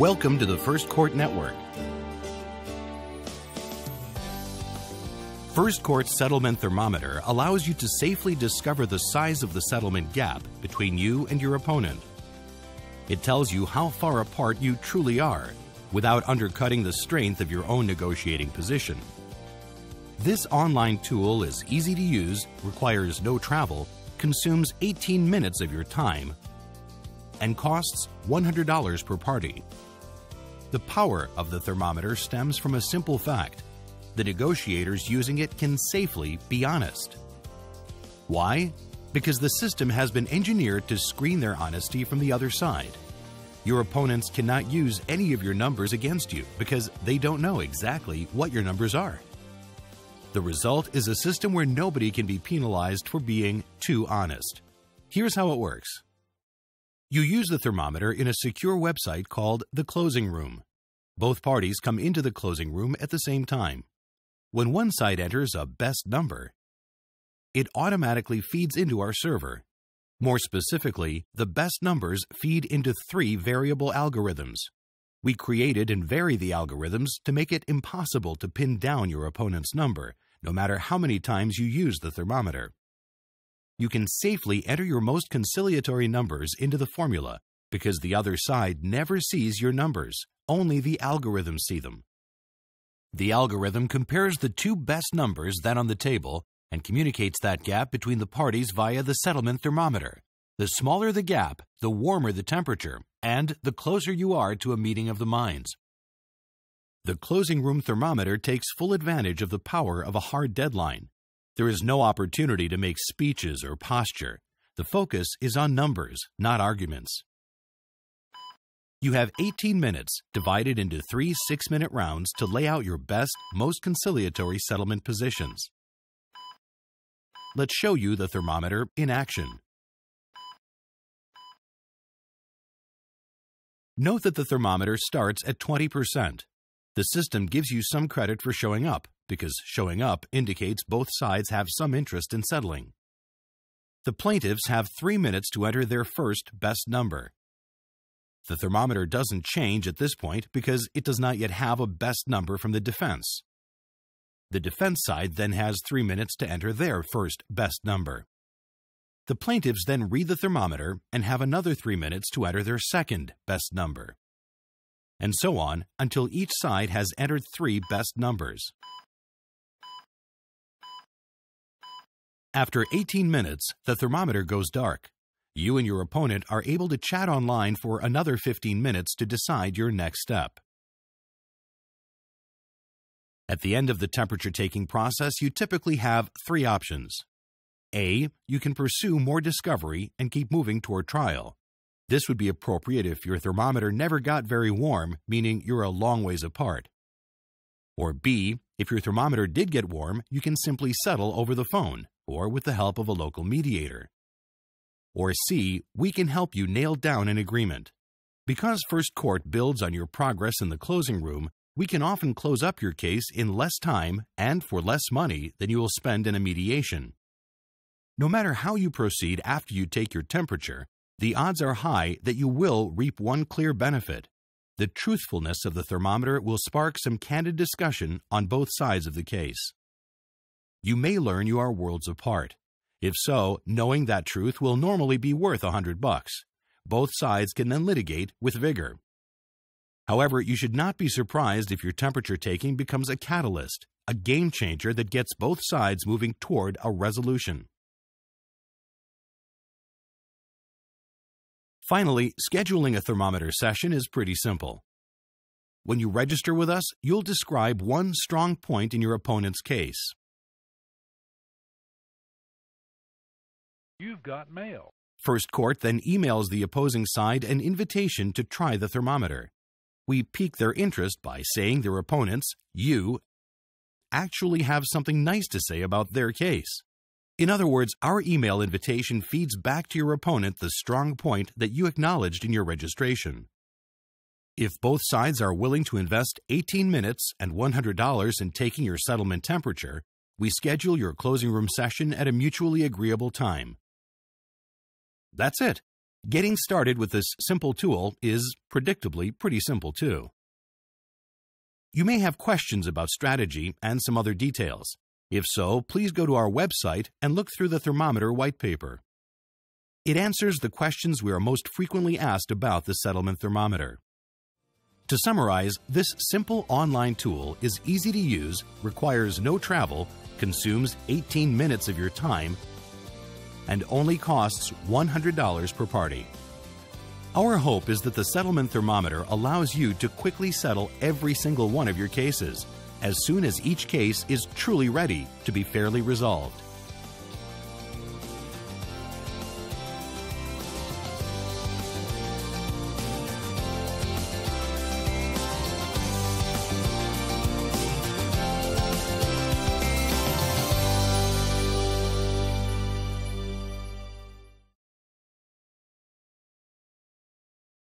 Welcome to the First Court Network. First Court Settlement Thermometer allows you to safely discover the size of the settlement gap between you and your opponent. It tells you how far apart you truly are without undercutting the strength of your own negotiating position. This online tool is easy to use, requires no travel, consumes 18 minutes of your time, and costs $100 per party. The power of the thermometer stems from a simple fact: the negotiators using it can safely be honest. Why? Because the system has been engineered to screen their honesty from the other side. Your opponents cannot use any of your numbers against you because they don't know exactly what your numbers are. The result is a system where nobody can be penalized for being too honest. Here's how it works. You use the thermometer in a secure website called the closing room. Both parties come into the closing room at the same time. When one side enters a best number, it automatically feeds into our server. More specifically, the best numbers feed into 3 variable algorithms. We created and vary the algorithms to make it impossible to pin down your opponent's number, no matter how many times you use the thermometer. You can safely enter your most conciliatory numbers into the formula because the other side never sees your numbers, only the algorithms see them. The algorithm compares the 2 best numbers then on the table and communicates that gap between the parties via the settlement thermometer. The smaller the gap, the warmer the temperature, and the closer you are to a meeting of the minds. The closing room thermometer takes full advantage of the power of a hard deadline. There is no opportunity to make speeches or posture. The focus is on numbers, not arguments. You have 18 minutes divided into 3 6-minute rounds to lay out your best, most conciliatory settlement positions. Let's show you the thermometer in action. Note that the thermometer starts at 20%. The system gives you some credit for showing up, because showing up indicates both sides have some interest in settling. The plaintiffs have 3 minutes to enter their first best number. The thermometer doesn't change at this point because it does not yet have a best number from the defense. The defense side then has 3 minutes to enter their first best number. The plaintiffs then read the thermometer and have another 3 minutes to enter their second best number. And so on until each side has entered 3 best numbers. After 18 minutes, the thermometer goes dark. You and your opponent are able to chat online for another 15 minutes to decide your next step. At the end of the temperature-taking process, you typically have 3 options. A, you can pursue more discovery and keep moving toward trial. This would be appropriate if your thermometer never got very warm, meaning you're a long ways apart. Or B, if your thermometer did get warm, you can simply settle over the phone or with the help of a local mediator. Or C, we can help you nail down an agreement. Because First Court builds on your progress in the closing room, we can often close up your case in less time and for less money than you will spend in a mediation. No matter how you proceed after you take your temperature, the odds are high that you will reap one clear benefit. The truthfulness of the thermometer will spark some candid discussion on both sides of the case. You may learn you are worlds apart. If so, knowing that truth will normally be worth $100. Both sides can then litigate with vigor. However, you should not be surprised if your temperature taking becomes a catalyst, a game changer that gets both sides moving toward a resolution. Finally, scheduling a thermometer session is pretty simple. When you register with us, you'll describe one strong point in your opponent's case. You've got mail. First Court then emails the opposing side an invitation to try the thermometer. We pique their interest by saying their opponents, you, actually have something nice to say about their case. In other words, our email invitation feeds back to your opponent the strong point that you acknowledged in your registration. If both sides are willing to invest 18 minutes and $100 in taking your settlement temperature, we schedule your closing room session at a mutually agreeable time. That's it. Getting started with this simple tool is, predictably, pretty simple too. You may have questions about strategy and some other details. If so, please go to our website and look through the thermometer white paper. It answers the questions we are most frequently asked about the settlement thermometer. To summarize, this simple online tool is easy to use, requires no travel, consumes 18 minutes of your time, and only costs $100 per party. Our hope is that the settlement thermometer allows you to quickly settle every single one of your cases, as soon as each case is truly ready to be fairly resolved.